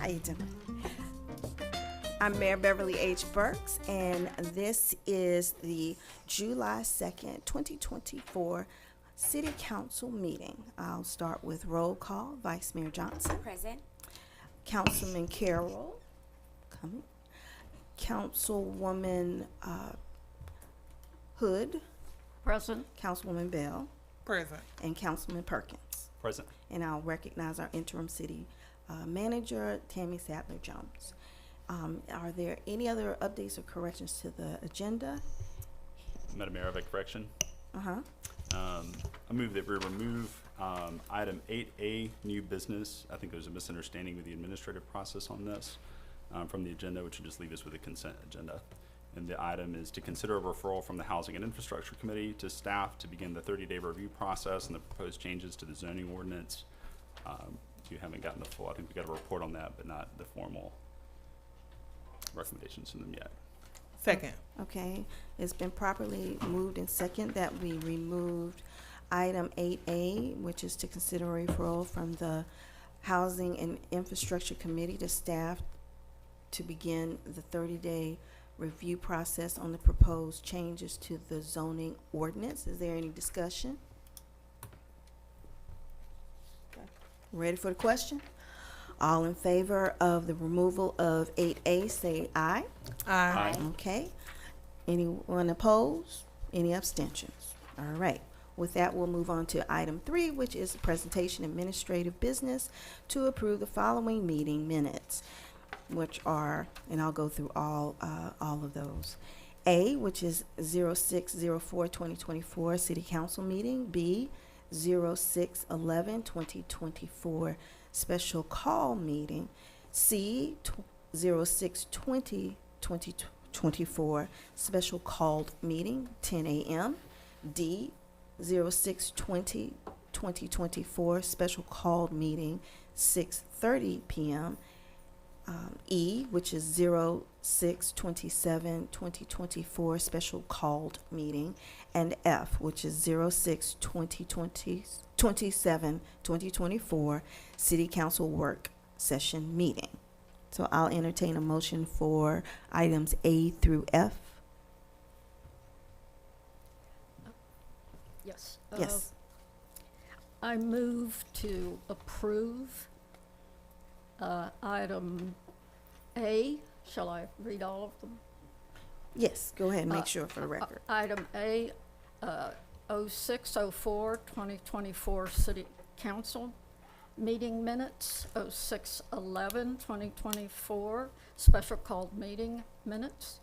How you doing? I'm Mayor Beverly H. Burks, and this is the July 2nd, 2024 City Council meeting. I'll start with roll call. Vice Mayor Johnson. Present. Councilman Carroll. Coming. Councilwoman Hood. Present. Councilwoman Bell. Present. And Councilman Perkins. Present. And I'll recognize our interim city manager, Tammy Sadler-Jones. Are there any other updates or corrections to the agenda? Madam Mayor, I have a correction. Uh-huh. I move that we remove item 8A, new business. I think there's a misunderstanding with the administrative process on this from the agenda, which would just leave us with a consent agenda. And the item is to consider a referral from the Housing and Infrastructure Committee to staff to begin the 30-day review process and the proposed changes to the zoning ordinance. You haven't gotten the full, I think we got a report on that, but not the formal recommendations from them yet. Second. Okay, it's been properly moved and second that we removed item 8A, which is to consider a referral from the Housing and Infrastructure Committee to staff to begin the 30-day review process on the proposed changes to the zoning ordinance. Is there any discussion? Ready for the question? All in favor of the removal of 8A, say aye. Aye. Okay. Anyone opposed? Any abstentions? All right. With that, we'll move on to item 3, which is the presentation administrative business to approve the following meeting minutes, which are, and I'll go through all of those. A, which is 06/04/2024 City Council meeting. B, 06/11/2024 special call meeting. C, 06/20/2024 special called meeting, 10 a.m. D, 06/20/2024 special called meeting, 6:30 p.m. E, which is 06/27/2024 special called meeting, and F, which is 06/27/2024 City Council work session meeting. So I'll entertain a motion for items A through F. Yes. Yes. I move to approve item A. Shall I read all of them? Yes, go ahead and make sure for the record. Item A, 06/04/2024 City Council meeting minutes, 06/11/2024 special called meeting minutes,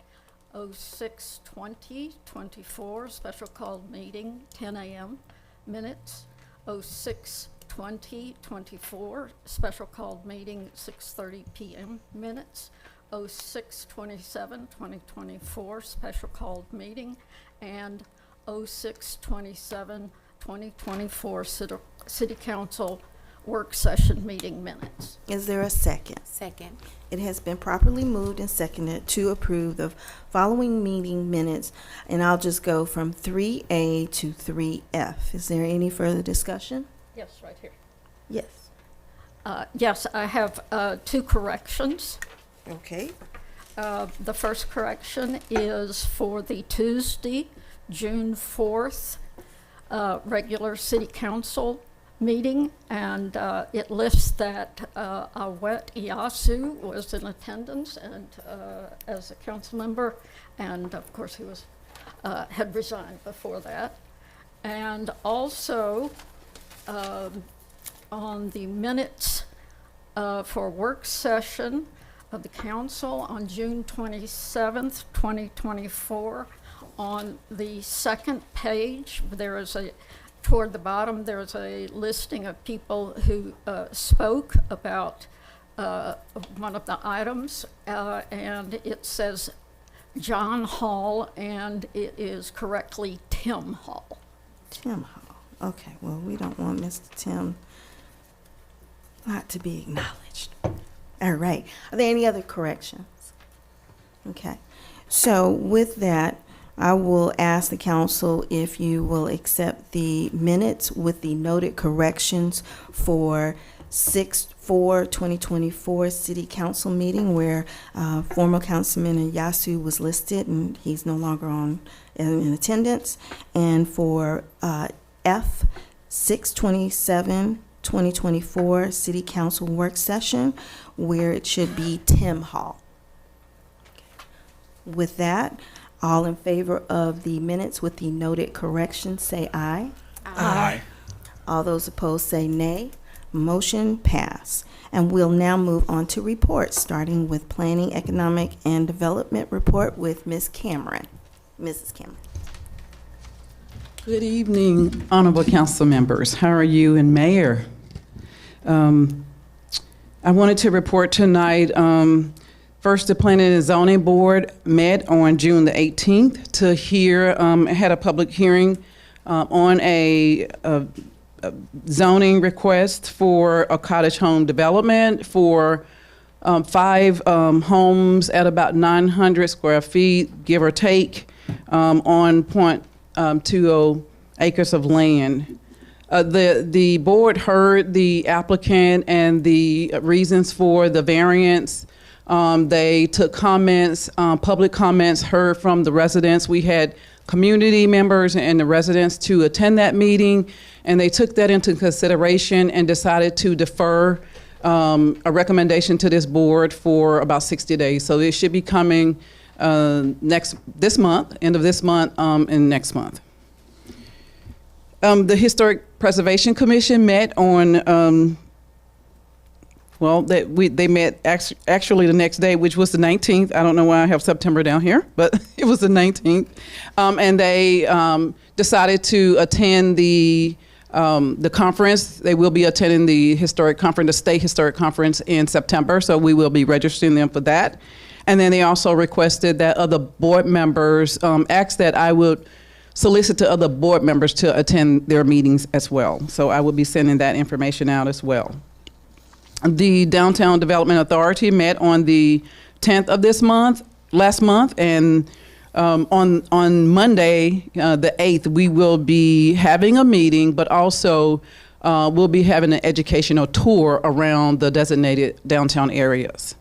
06/20/24 special called meeting, 10 a.m. minutes, 06/20/24 special called meeting, 6:30 p.m. minutes, 06/27/2024 special called meeting, and 06/27/2024 City Council work session meeting minutes. Is there a second? Second. It has been properly moved and seconded to approve the following meeting minutes, and I'll just go from 3A to 3F. Is there any further discussion? Yes, right here. Yes. Yes, I have 2 corrections. Okay. The first correction is for the Tuesday, June 4th, regular City Council meeting, and it lists that Awet Iyasu was in attendance and as a council member, and of course he was had resigned before that. And also on the minutes for work session of the council on June 27th, 2024, on the second page, there is toward the bottom, there's a listing of people who spoke about one of the items, and it says John Hall, and it is correctly Tim Hall. Tim Hall. Okay, well, we don't want Mr. Tim not to be acknowledged. All right. Are there any other corrections? Okay. So with that, I will ask the council if you will accept the minutes with the noted corrections for 6/4/2024 City Council meeting where former Councilman Yasu was listed and he's no longer in attendance. And for F, 6/27/2024 City Council work session where it should be Tim Hall. With that, all in favor of the minutes with the noted corrections say aye. Aye. All those opposed say nay. Motion pass. And we'll now move on to reports, starting with Planning, Economic, and Development Report with Ms. Cameron. Mrs. Cameron. Good evening, honorable council members. How are you and Mayor? I wanted to report tonight. First, the Planning and Zoning Board met on June the 18th to had a public hearing on a zoning request for a cottage home development for 5 homes at about 900 square feet, give or take, on 0.20 acres of land. The board heard the applicant and the reasons for the variance. They took comments, public comments, heard from the residents. We had community members and the residents to attend that meeting, and they took that into consideration and decided to defer a recommendation to this board for about 60 days. So it should be coming this month, end of this month, and next month. The Historic Preservation Commission met on they met actually the next day, which was the 19th. I don't know why I have September down here, but it was the 19th. And they decided to attend the conference. They will be attending the historic conference, the state historic conference in September, so we will be registering them for that. And then they also requested that other board members, asked that I would solicit to other board members to attend their meetings as well. So I will be sending that information out as well. The Downtown Development Authority met on the 10th of last month, and on Monday, the 8th, we will be having a meeting, but also we'll be having an educational tour around the designated downtown areas.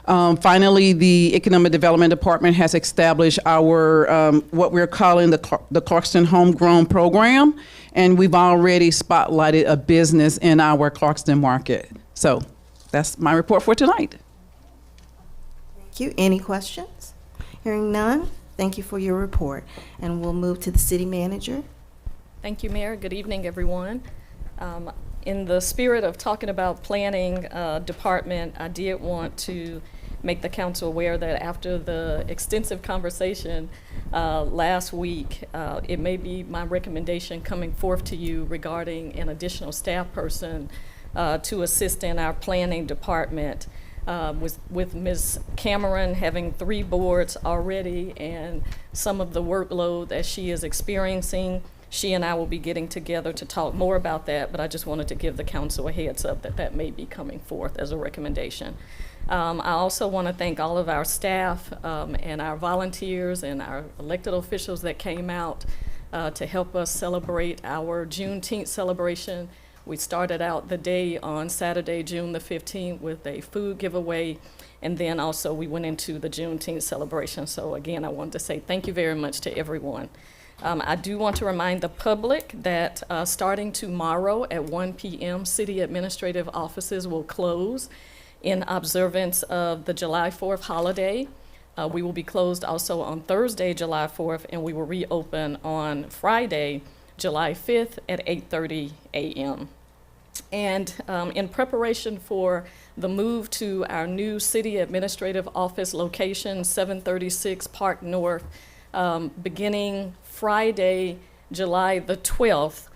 Finally, the Economic Development Department has established our, what we're calling the Clarkston Homegrown Program, and we've already spotlighted a business in our Clarkston market. So that's my report for tonight. Thank you. Any questions? Hearing none, thank you for your report. And we'll move to the city manager. Thank you, Mayor. Good evening, everyone. In the spirit of talking about planning department, I did want to make the council aware that after the extensive conversation last week, it may be my recommendation coming forth to you regarding an additional staff person to assist in our planning department. With Ms. Cameron having 3 boards already and some of the workload that she is experiencing, she and I will be getting together to talk more about that, but I just wanted to give the council a heads up that that may be coming forth as a recommendation. I also want to thank all of our staff and our volunteers and our elected officials that came out to help us celebrate our Juneteenth celebration. We started out the day on Saturday, June the 15th with a food giveaway, and then also we went into the Juneteenth celebration. So again, I wanted to say thank you very much to everyone. I do want to remind the public that starting tomorrow at 1 p.m., city administrative offices will close in observance of the July 4th holiday. We will be closed also on Thursday, July 4th, and we will reopen on Friday, July 5th at 8:30 a.m. And in preparation for the move to our new city administrative office location, 736 Park North, beginning Friday, July the 12th,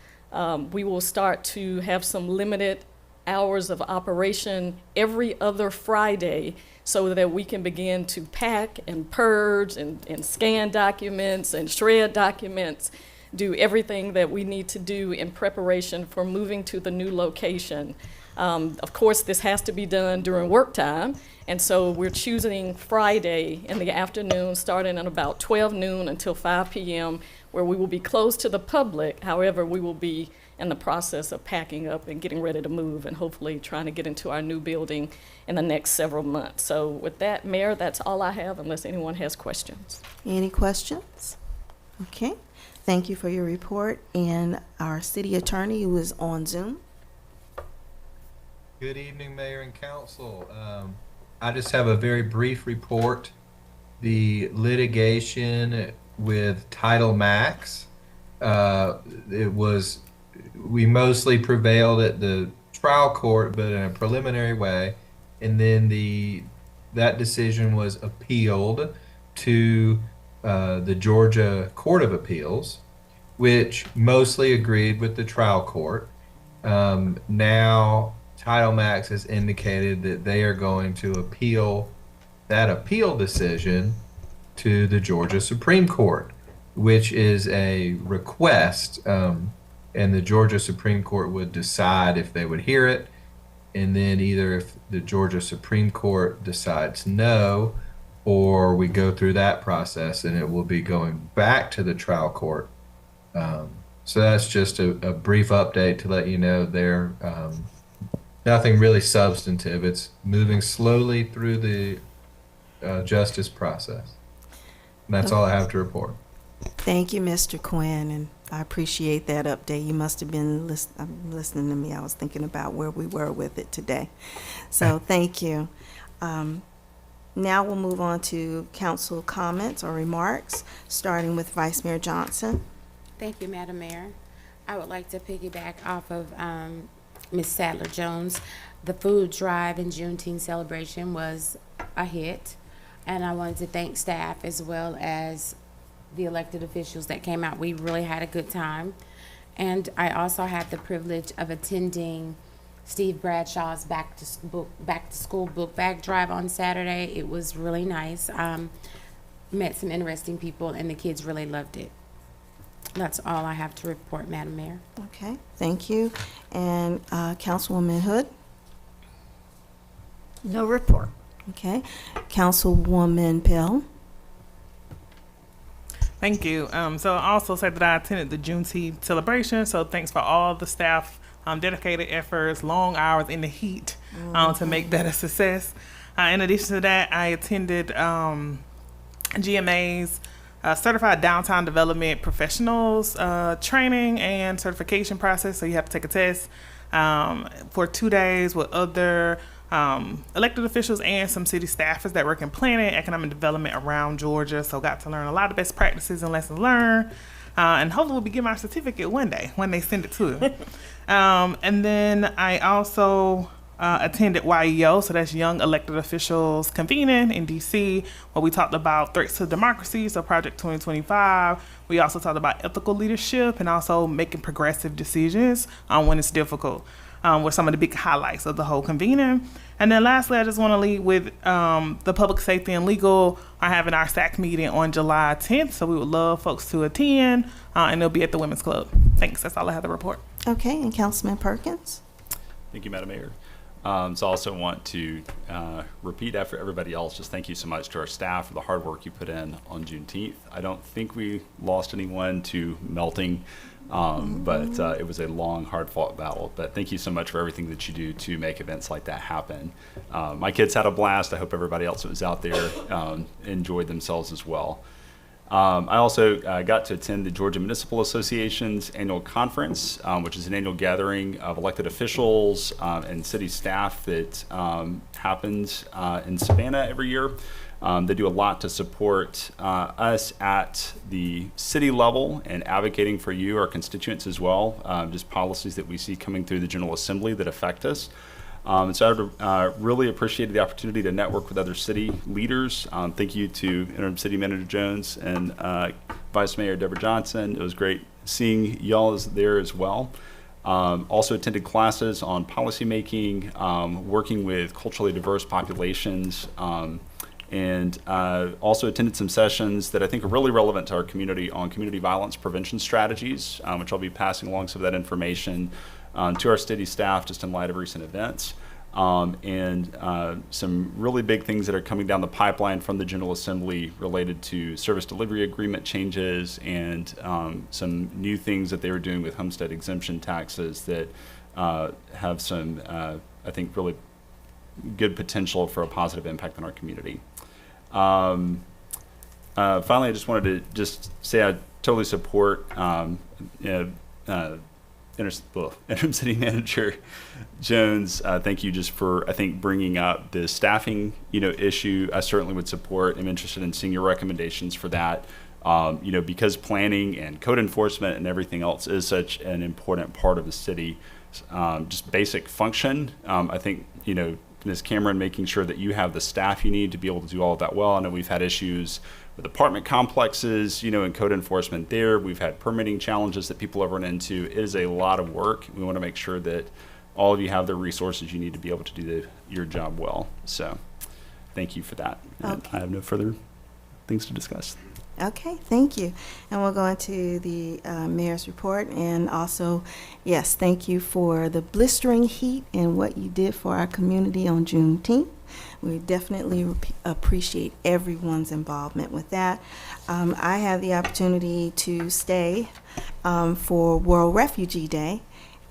we will start to have some limited hours of operation every other Friday so that we can begin to pack and purge and scan documents and shred documents, do everything that we need to do in preparation for moving to the new location. Of course, this has to be done during work time, and so we're choosing Friday in the afternoon, starting at about 12 noon until 5 p.m., where we will be closed to the public. However, we will be in the process of packing up and getting ready to move, and hopefully trying to get into our new building in the next several months. So with that, Mayor, that's all I have, unless anyone has questions. Any questions? Okay, thank you for your report. And our city attorney, who is on Zoom. Good evening, Mayor and Council. I just have a very brief report. The litigation with Title Max, we mostly prevailed at the trial court, but in a preliminary way, and then that decision was appealed to the Georgia Court of Appeals, which mostly agreed with the trial court. Now Title Max has indicated that they are going to appeal that appeal decision to the Georgia Supreme Court, which is a request, and the Georgia Supreme Court would decide if they would hear it, and then either if the Georgia Supreme Court decides no, or we go through that process, and it will be going back to the trial court. So that's just a brief update to let you know there. Nothing really substantive. It's moving slowly through the justice process. And that's all I have to report. Thank you, Mr. Quinn, and I appreciate that update. You must have been listening to me. I was thinking about where we were with it today. So thank you. Now we'll move on to council comments or remarks, starting with Vice Mayor Johnson. Thank you, Madam Mayor. I would like to piggyback off of Ms. Sadler-Jones. The food drive and Juneteenth celebration was a hit, and I wanted to thank staff as well as the elected officials that came out. We really had a good time. And I also had the privilege of attending Steve Bradshaw's back to school book bag drive on Saturday. It was really nice. Met some interesting people, and the kids really loved it. That's all I have to report, Madam Mayor. Okay, thank you. And Councilwoman Hood. No report. Okay, Councilwoman Pell. Thank you. So I also said that I attended the Juneteenth celebration. So thanks for all the staff, dedicated efforts, long hours in the heat to make that a success. In addition to that, I attended GMA's Certified Downtown Development Professionals training and certification process. So you have to take a test for 2 days with other elected officials and some city staffers that work in planning, economic development around Georgia. So got to learn a lot of best practices and lessons learned. And hopefully we'll be getting my certificate one day when they send it to them. And then I also attended YEO, so that's Young Elected Officials Convening in DC, where we talked about threats to democracy, so Project 2025. We also talked about ethical leadership and also making progressive decisions when it's difficult. Were some of the big highlights of the whole convening. And then lastly, I just want to lead with the Public Safety and Legal are having our SAC meeting on July 10th, so we would love folks to attend, and it'll be at the Women's Club. Thanks, that's all I have to report. Okay, and Councilman Perkins. Thank you, Madam Mayor. So I also want to repeat after everybody else, just thank you so much to our staff for the hard work you put in on Juneteenth. I don't think we lost anyone to melting, but it was a long, hard-fought battle. But thank you so much for everything that you do to make events like that happen. My kids had a blast. I hope everybody else that was out there enjoyed themselves as well. I also got to attend the Georgia Municipal Association's annual conference, which is an annual gathering of elected officials and city staff that happens in Savannah every year. They do a lot to support us at the city level and advocating for you, our constituents as well, just policies that we see coming through the General Assembly that affect us. So I really appreciated the opportunity to network with other city leaders. Thank you to Interim City Manager Jones and Vice Mayor Deborah Johnson. It was great seeing y'all there as well. Also attended classes on policymaking, working with culturally diverse populations, and also attended some sessions that I think are really relevant to our community on community violence prevention strategies, which I'll be passing along some of that information to our city staff just in light of recent events. and some really big things that are coming down the pipeline from the General Assembly related to service delivery agreement changes and some new things that they were doing with homestead exemption taxes that have some, I think, really good potential for a positive impact on our community. Finally, I just wanted to just say I totally support Interim City Manager Jones. Thank you just for, I think, bringing up the staffing, issue. I certainly would support. I'm interested in seeing your recommendations for that. Because planning and code enforcement and everything else is such an important part of the city, just basic function. I think, Ms. Cameron, making sure that you have the staff you need to be able to do all of that well. I know we've had issues with apartment complexes, and code enforcement there. We've had permitting challenges that people have run into. It is a lot of work. We want to make sure that all of you have the resources you need to be able to do your job well. So thank you for that. And Okay. I have no further things to discuss. Okay, thank you. And we'll go into the mayor's report. And also, yes, thank you for the blistering heat and what you did for our community on Juneteenth. We definitely appreciate everyone's involvement with that. I had the opportunity to stay for World Refugee Day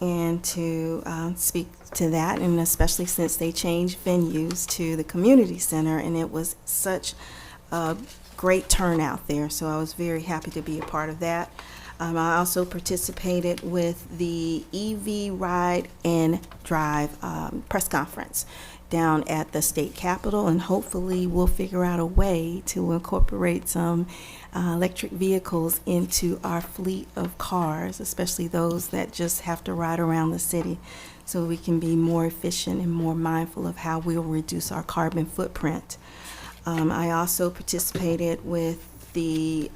and to speak to that, and especially since they changed venues to the community center, and it was such a great turnout there, so I was very happy to be a part of that. I also participated with the EV Ride and Drive press conference down at the state capitol, and hopefully we'll figure out a way to incorporate some electric vehicles into our fleet of cars, especially those that just have to ride around the city, so we can be more efficient and more mindful of how we'll reduce our carbon footprint. I also participated with the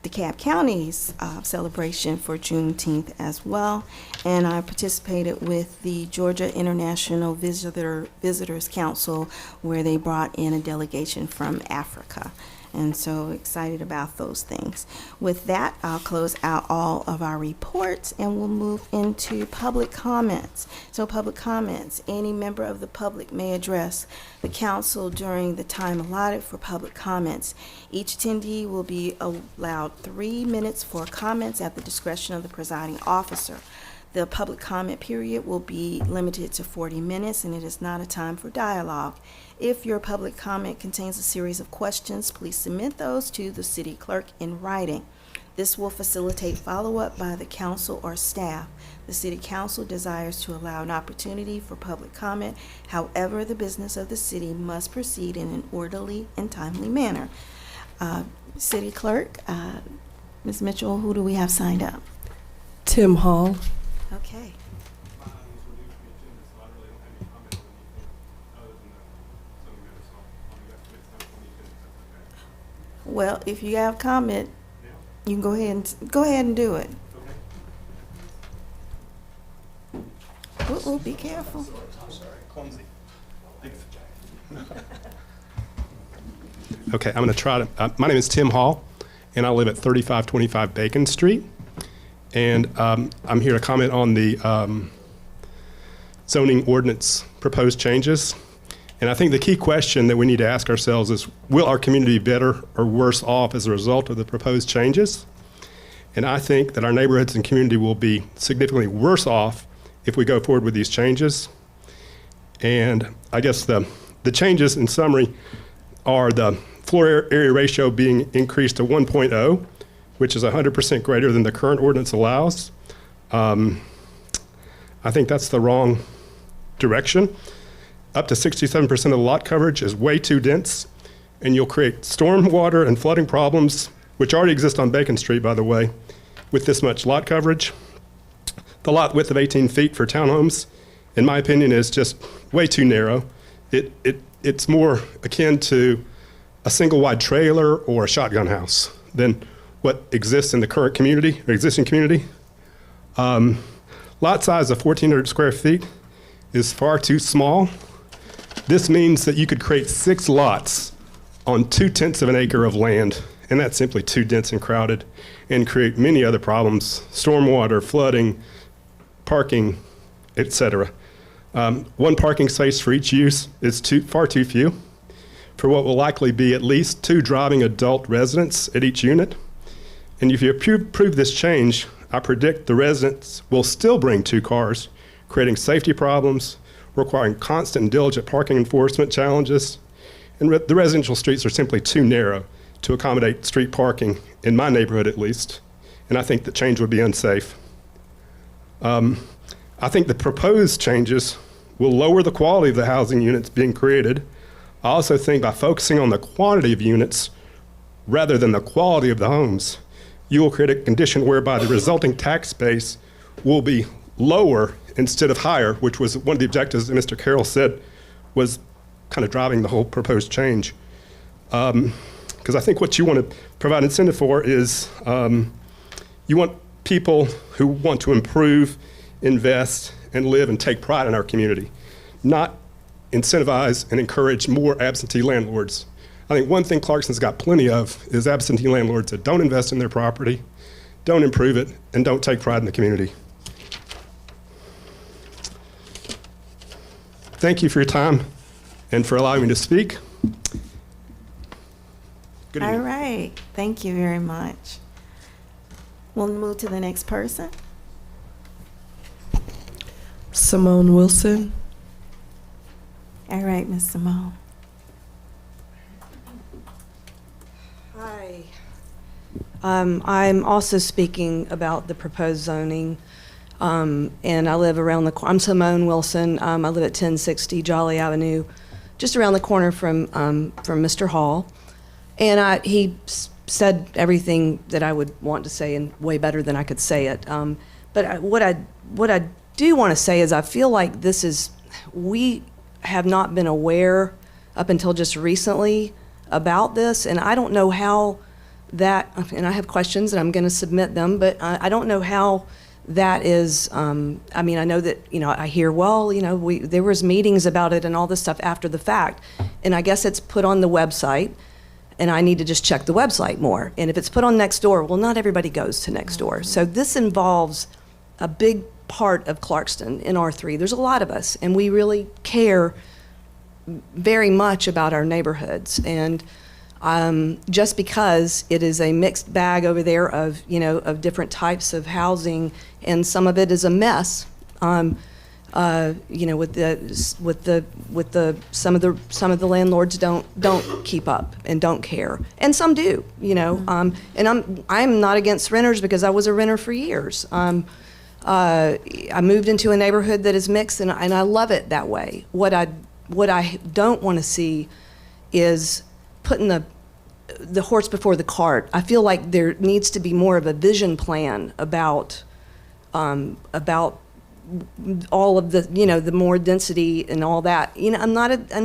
DeKalb County's celebration for Juneteenth as well, and I participated with the Georgia International Visitors Council, where they brought in a delegation from Africa. And so excited about those things. With that, I'll close out all of our reports and we'll move into public comments. So public comments, any member of the public may address the council during the time allotted for public comments. Each attendee will be allowed 3 minutes for comments at the discretion of the presiding officer. The public comment period will be limited to 40 minutes, and it is not a time for dialogue. If your public comment contains a series of questions, please submit those to the city clerk in writing. This will facilitate follow-up by the council or staff. The city council desires to allow an opportunity for public comment. However, the business of the city must proceed in an orderly and timely manner. City clerk, Ms. Mitchell, who do we have signed up? Tim Hall. Okay. Well, if you have comment, you can go ahead and do it. Be careful. Okay, I'm going to try to. My name is Tim Hall, and I live at 3525 Bacon Street. And I'm here to comment on the zoning ordinance proposed changes. And I think the key question that we need to ask ourselves is, will our community be better or worse off as a result of the proposed changes? And I think that our neighborhoods and community will be significantly worse off if we go forward with these changes. And I guess the changes in summary are the floor area ratio being increased to 1.0, which is 100% greater than the current ordinance allows. I think that's the wrong direction. Up to 67% of the lot coverage is way too dense, and you'll create stormwater and flooding problems, which already exist on Bacon Street, by the way, with this much lot coverage. The lot width of 18 feet for townhomes, in my opinion, is just way too narrow. It's more akin to a single wide trailer or a shotgun house than what exists in the current community, or existing community. Lot size of 1,400 square feet is far too small. This means that you could create 6 lots on 2/10 of an acre of land, and that's simply too dense and crowded, and create many other problems: stormwater, flooding, parking, etc. One parking space for each use is far too few for what will likely be at least 2 driving adult residents at each unit. And if you approve this change, I predict the residents will still bring 2 cars, creating safety problems, requiring constant and diligent parking enforcement challenges, and the residential streets are simply too narrow to accommodate street parking, in my neighborhood at least, and I think the change would be unsafe. I think the proposed changes will lower the quality of the housing units being created. I also think by focusing on the quantity of units rather than the quality of the homes, you will create a condition whereby the resulting tax base will be lower instead of higher, which was one of the objectives that Mr. Carroll said was kind of driving the whole proposed change. Because I think what you want to provide incentive for is you want people who want to improve, invest, and live and take pride in our community, not incentivize and encourage more absentee landlords. I think one thing Clarkston's got plenty of is absentee landlords that don't invest in their property, don't improve it, and don't take pride in the community. Thank you for your time and for allowing me to speak. Good evening. All right, thank you very much. We'll move to the next person. Simone Wilson. All right, Ms. Simone. Hi. I'm also speaking about the proposed zoning, and I live around I'm Simone Wilson. I live at 1060 Jolly Avenue, just around the corner from Mr. Hall. And he said everything that I would want to say and way better than I could say it. But what I do want to say is I feel like we have not been aware up until just recently about this, and I don't know how that, and I have questions and I'm going to submit them, but I don't know how that is, I mean, I know that, I hear, well, there was meetings about it and all this stuff after the fact, and I guess it's put on the website, and I need to just check the website more. And if it's put on Nextdoor, well, not everybody goes to Nextdoor. So this involves a big part of Clarkston in R3. There's a lot of us, and we really care very much about our neighborhoods. And just because it is a mixed bag over there of different types of housing, and some of it is a mess. With some of the landlords don't keep up and don't care, and some do. And I'm not against renters because I was a renter for years. I moved into a neighborhood that is mixed, and I love it that way. What I don't want to see is putting the horse before the cart. I feel like there needs to be more of a vision plan about all of the more density and all that. I'm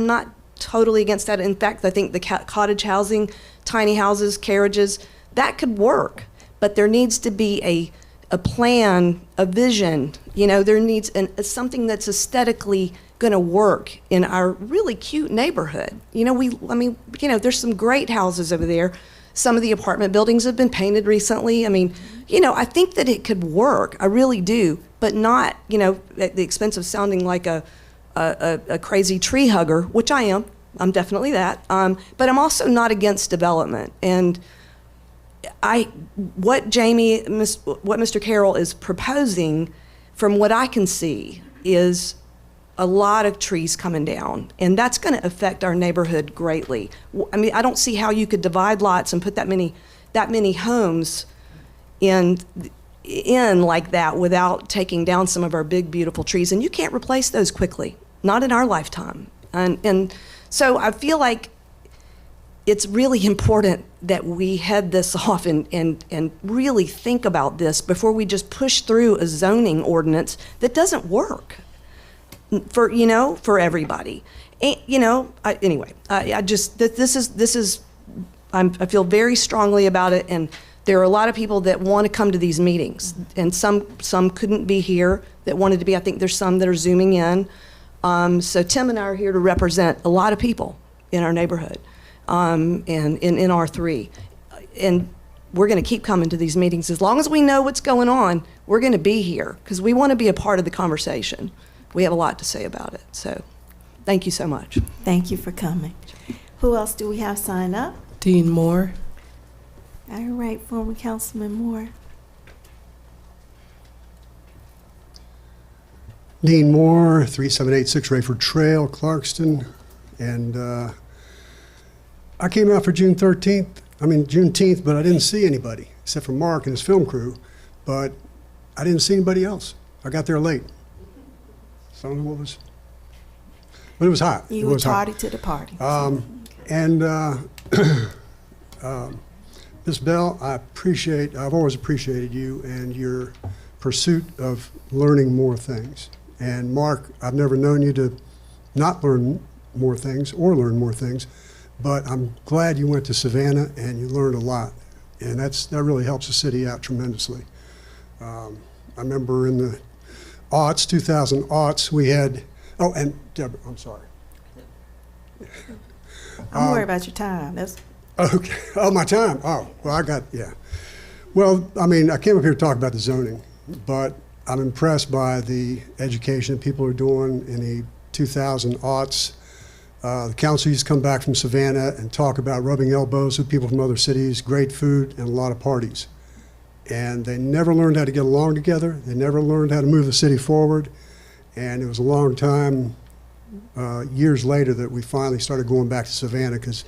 not totally against that. In fact, I think the cottage housing, tiny houses, carriages, that could work. But there needs to be a plan, a vision. There needs something that's aesthetically going to work in our really cute neighborhood. There's some great houses over there. Some of the apartment buildings have been painted recently. I think that it could work. I really do, but not, at the expense of sounding like a crazy tree hugger, which I am. I'm definitely that. But I'm also not against development. And what Mr. Carroll is proposing, from what I can see, is a lot of trees coming down, and that's going to affect our neighborhood greatly. I don't see how you could divide lots and put that many homes in like that without taking down some of our big, beautiful trees. And you can't replace those quickly, not in our lifetime. And so I feel like it's really important that we head this off and really think about this before we just push through a zoning ordinance that doesn't work for everybody. I feel very strongly about it, and there are a lot of people that want to come to these meetings, and some couldn't be here that wanted to be. I think there's some that are Zooming in. So Tim and I are here to represent a lot of people in our neighborhood, and in R3. And we're going to keep coming to these meetings. As long as we know what's going on, we're going to be here because we want to be a part of the conversation. we have a lot to say about it. So thank you so much. Thank you for coming. Who else do we have signed up? Dean Moore. All right, former Councilman Moore. Dean Moore, 3786 Rayford Trail, Clarkston. And I came out for Juneteenth, but I didn't see anybody except for Mark and his film crew. But I didn't see anybody else. I got there late. So I don't know what was, but it was hot. You it were was hot. tardy to the party. And Ms. Bell, I've always appreciated you and your pursuit of learning more things. And Mark, I've never known you to not learn more things or learn more things, but I'm glad you went to Savannah and you learned a lot. And that really helps the city out tremendously. I remember in the 2000 aughts, we had, oh, and Deborah, I'm sorry. I'm worried about your time. That's Okay. Oh, my time. Oh, well, yeah. Well, I mean, I came up here to talk about the zoning, but I'm impressed by the education people are doing in the 2000 aughts. The council used to come back from Savannah and talk about rubbing elbows with people from other cities, great food, and a lot of parties. And they never learned how to get along together. They never learned how to move the city forward. And it was a long time, years later, that we finally started going back to Savannah because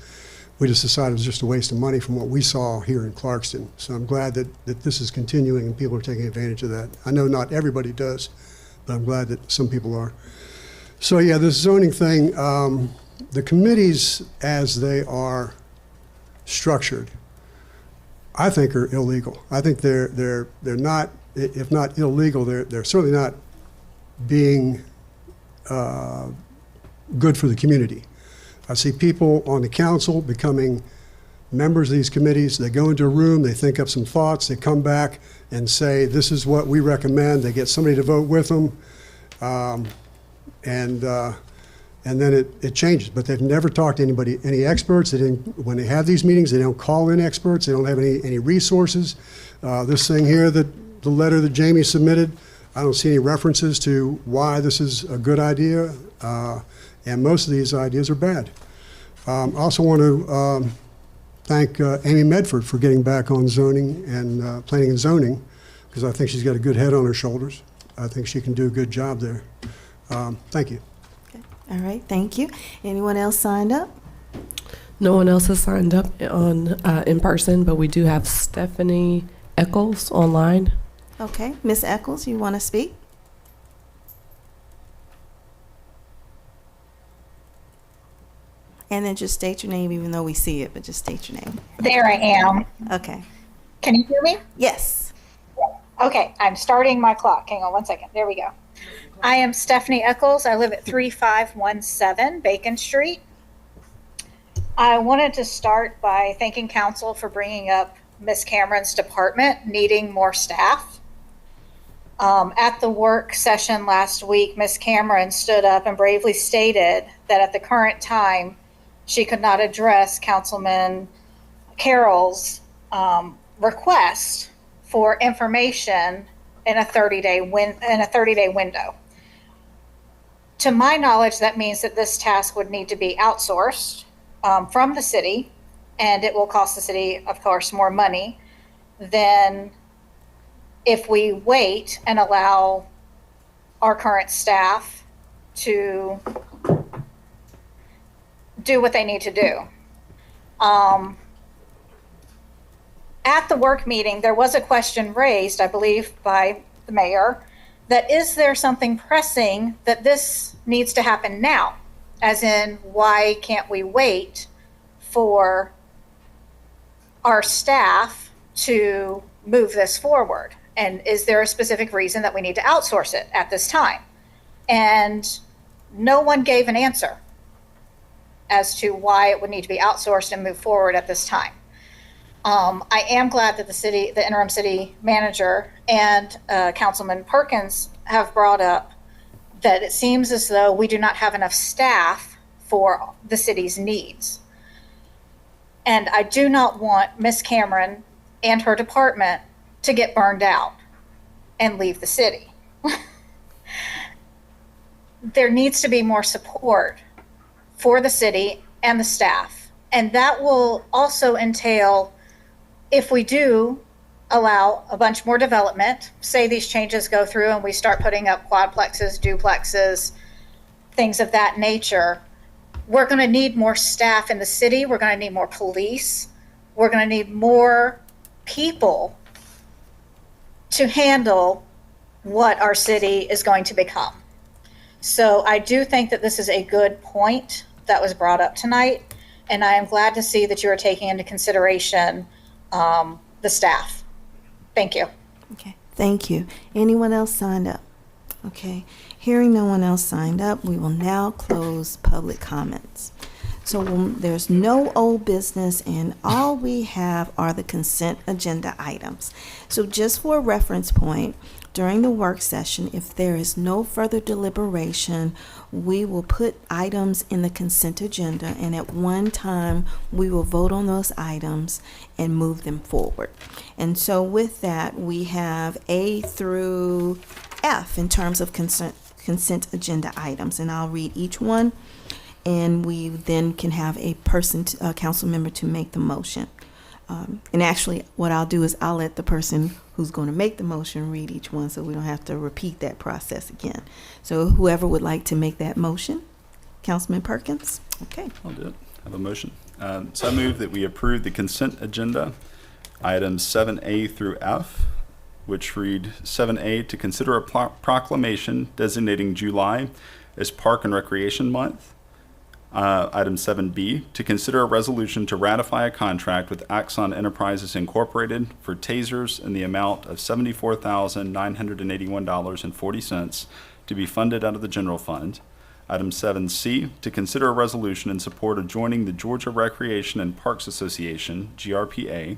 we just decided it was just a waste of money from what we saw here in Clarkston. So I'm glad that this is continuing and people are taking advantage of that. I know not everybody does, but I'm glad that some people are. So yeah, this zoning thing, the committees as they are structured, I think are illegal. I think they're not, if not illegal, they're certainly not being good for the community. I see people on the council becoming members of these committees. They go into a room, they think up some thoughts, they come back and say, this is what we recommend. They get somebody to vote with them, and then it changes. But they've never talked to anybody, any experts. They didn't, when they have these meetings, they don't call in experts. They don't have any resources. This thing here, the letter that Jamie submitted, I don't see any references to why this is a good idea. And most of these ideas are bad. I also want to thank Amy Medford for getting back on zoning and planning and zoning, because I think she's got a good head on her shoulders. I think she can do a good job there. Thank you. okay. All right, thank you. Anyone else signed up? No one else has signed up on in person, but we do have Stephanie Eccles online. Okay, Ms. Eccles, you want to speak? And then just state your name, even though we see it, but just state your name. There I am. Okay. Can you hear me? Yes. Okay, I'm starting my clock. Hang on one second. There we go. I am Stephanie Eccles. I live at 3517 Bacon Street. I wanted to start by thanking council for bringing up Ms. Cameron's department needing more staff. At the work session last week, Ms. Cameron stood up and bravely stated that at the current time, she could not address Councilman Carroll's request for information in a 30-day window. To my knowledge, that means that this task would need to be outsourced from the city, and it will cost the city, of course, more money than if we wait and allow our current staff to do what they need to do. At the work meeting, there was a question raised, I believe, by the mayor, that is there something pressing that this needs to happen now? As in, why can't we wait for our staff to move this forward? And is there a specific reason that we need to outsource it at this time? And no one gave an answer as to why it would need to be outsourced and move forward at this time. I am glad that the interim city manager and Councilman Perkins have brought up that it seems as though we do not have enough staff for the city's needs. And I do not want Ms. Cameron and her department to get burned out and leave the city. there needs to be more support for the city and the staff. And that will also entail, if we do allow a bunch more development, say these changes go through and we start putting up quadplexes, duplexes, things of that nature, we're going to need more staff in the city. We're going to need more police. We're going to need more people to handle what our city is going to become. So I do think that this is a good point that was brought up tonight, and I am glad to see that you are taking into consideration the staff. Thank you. Okay, thank you. Anyone else signed up? Okay, hearing no one else signed up, we will now close public comments. So there's no old business, and all we have are the consent agenda items. So just for a reference point, during the work session, if there is no further deliberation, we will put items in the consent agenda, and at one time, we will vote on those items and move them forward. And so with that, we have A through F in terms of consent agenda items, and I'll read each one, and we then can have a council member to make the motion. And actually, what I'll do is I'll let the person who's going to make the motion read each one, so we don't have to repeat that process again. So whoever would like to make that motion, Councilman Perkins. Okay. I'll do it. I have a motion. So I move that we approve the consent agenda, items 7A through F, which read 7A, to consider a proclamation designating July as Park and Recreation Month. Item 7B, to consider a resolution to ratify a contract with Axon Enterprises Incorporated for tasers in the amount of $74,981.40 to be funded out of the general fund. Item 7C, to consider a resolution in support of joining the Georgia Recreation and Parks Association, GRPA.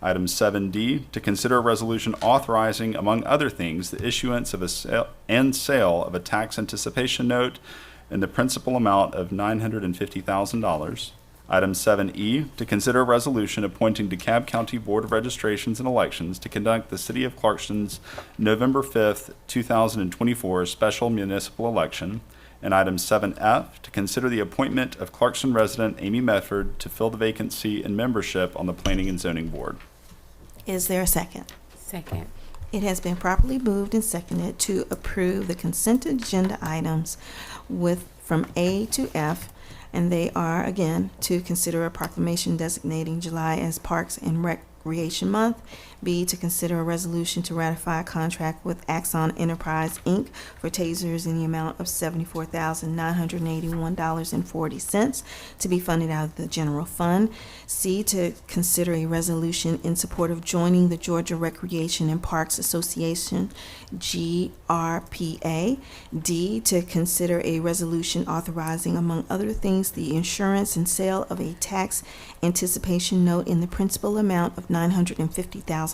Item 7D, to consider a resolution authorizing, among other things, the issuance of a sale of a tax anticipation note in the principal amount of $950,000. Item 7E, to consider a resolution appointing DeKalb County Board of Registrations and Elections to conduct the City of Clarkston's November 5th, 2024 special municipal election. And item 7F, to consider the appointment of Clarkston resident Amy Medford to fill the vacancy in membership on the Planning and Zoning Board. Is there a second? Second. It has been properly moved and seconded to approve the consent agenda items from A to F, and they are, again, to consider a proclamation designating July as Parks and Recreation Month. B, to consider a resolution to ratify a contract with Axon Enterprise, Inc. for tasers in the amount of $74,981.40 to be funded out of the general fund. C, to consider a resolution in support of joining the Georgia Recreation and Parks Association, GRPA. D, to consider a resolution authorizing, among other things, the insurance and sale of a tax anticipation note in the principal amount of $950,000.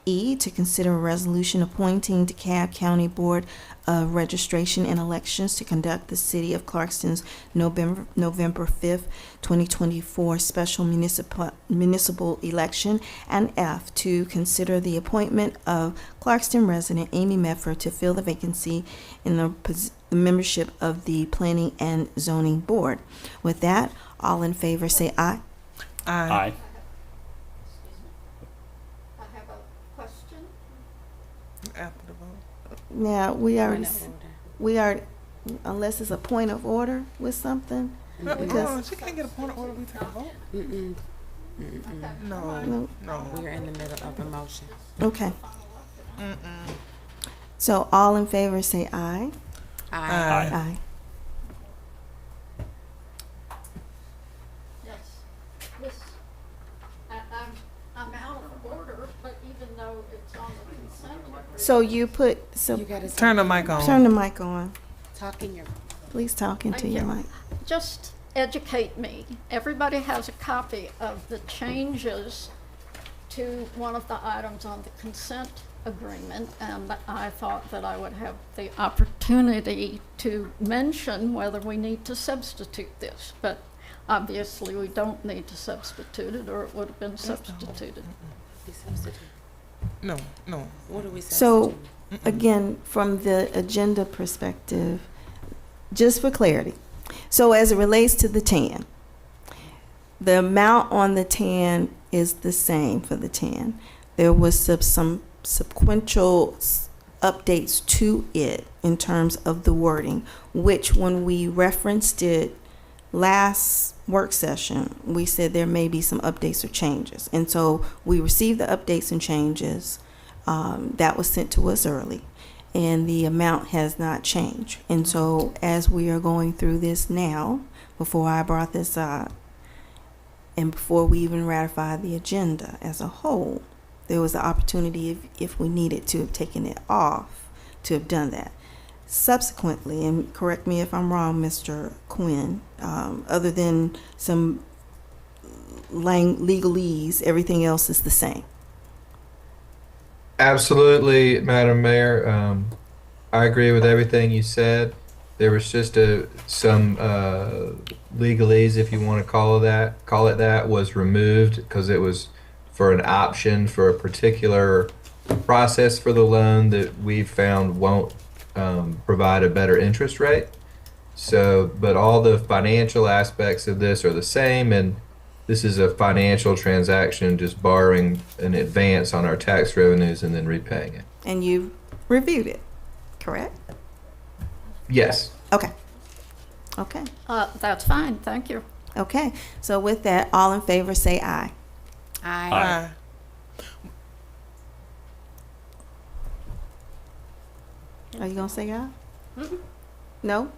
E, to consider a resolution appointing DeKalb County Board of Registration and Elections to conduct the City of Clarkston's November 5th, 2024 special municipal election. And F, to consider the appointment of Clarkston resident Amy Medford to fill the vacancy in the membership of the Planning and Zoning Board. With that, all in favor say aye. Aye. I have a question. After the vote. Now, we Point are, unless it's a point of order with something. Because- She can't get a point of order. We take a vote. Mm-mm. No. We're in the middle of a motion. Okay. So all in favor say aye. Aye. Aye. Yes. This, I'm out of order, but even though it's on the consent agenda. So you gotta Turn the mic on. turn the mic on. talk in your. Please talk into Thank your you. mic. Just educate me. Everybody has a copy of the changes to one of the items on the consent agreement, and I thought that I would have the opportunity to mention whether we need to substitute this, but obviously we don't need to substitute it, or it would have been substituted. We substitute. No. What do we So substitute? again, from the agenda perspective, just for clarity. So as it relates to the tan, the amount on the tan is the same for the tan. There was some sequential updates to it in terms of the wording, which when we referenced it last work session, we said there may be some updates or changes. And so we received the updates and changes. That was sent to us early, and the amount has not changed. And so as we are going through this now, before I brought this up, and before we even ratified the agenda as a whole, there was the opportunity, if we needed to have taken it off, to have done that. Subsequently, and correct me if I'm wrong, Mr. Quinn, other than some legalese, everything else is the same. Absolutely, Madam Mayor. I agree with everything you said. There was just some legalese, if you want to call it that, was removed because it was for an option for a particular process for the loan that we've found won't provide a better interest rate. So, but all the financial aspects of this are the same, and this is a financial transaction, just borrowing in advance on our tax revenues and then repaying it. And you reviewed it, correct? Yes. Okay. Okay. That's fine, thank you. Okay. So with that, all in favor say aye. Aye. Are you gonna say aye? No?